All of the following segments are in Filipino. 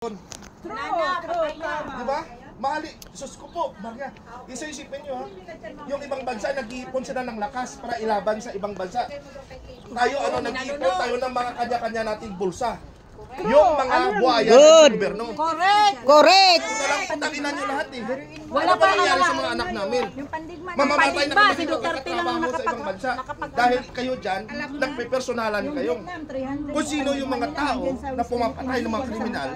Luzon. True. Di ba? Mahali, sus ko po, Maria. Isipin nyo ha, yung ibang bansa nag-iipon sila ng lakas para ilaban sa ibang bansa. Tayo nag-iipon tayo ng mga kanya-kanya nating bulsa. Yung mga buhaya ng gobyerno. Correct. Ito lang putakinan nyo lahat eh. Wala Ano pa nangyari sa mga anak namin? Mamamatay na kami dito kakatrabaho sa ibang bansa. Dahil kayo dyan, nagpe-personalan kayo. Kung sino yung mga tao na pumapatay ng mga kriminal,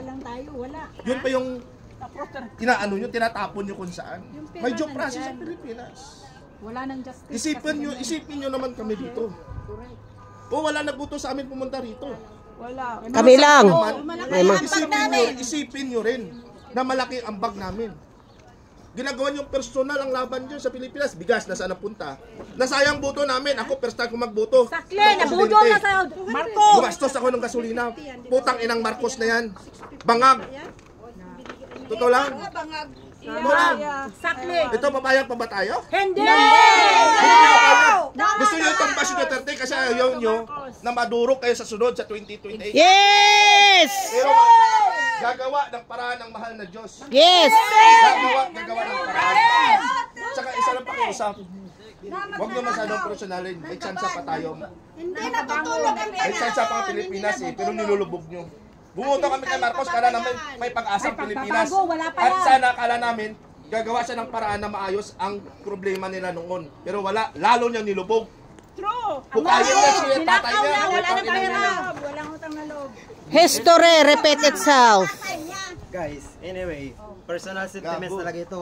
yun pa yung inaano nyo, tinatapon nyo kung saan. May due process sa Pilipinas. Wala nang justice. Isipin nyo naman kami dito. O wala nagbuto sa amin pumunta rito. Wala. Kami lang. Isipin nyo rin na malaki ang bag namin. Ginagawa nyo personal ang laban dyan sa Pilipinas. Bigas, nasaan napunta? Nasayang buto namin. Ako, first time ko magbuto. Sakli, nabudo na sa Marco. Gumastos ako ng gasolina. Putang inang Marcos na yan. Bangag. Totoo lang. Totoo lang. Sakli. Ito, papayag pa ba tayo? Hindi! Gusto nyo itong Bashi Duterte kasi ayaw nyo na madurog kayo sa sunod sa 2028. Yes! Pero gagawa ng paraan ng mahal na Diyos. Yes! Gagawa ng paraan. Tsaka isa lang pakiusap. Huwag nyo masyadong personalin. May tsansa pa tayo. Hindi natutulog ang May tsansa pa ang Pilipinas eh, pero nilulubog nyo. Bumoto kami kay Marcos kala namin may pag-asang Pilipinas. At sana kala namin gagawa siya ng paraan na maayos ang problema nila noon. Pero wala, lalo niyang nilubog. True. Bukayin na siya, tatay niya. Wala na pera. Walang utang na loob. History repeat itself. Guys, anyway, personal sentiments talaga ito.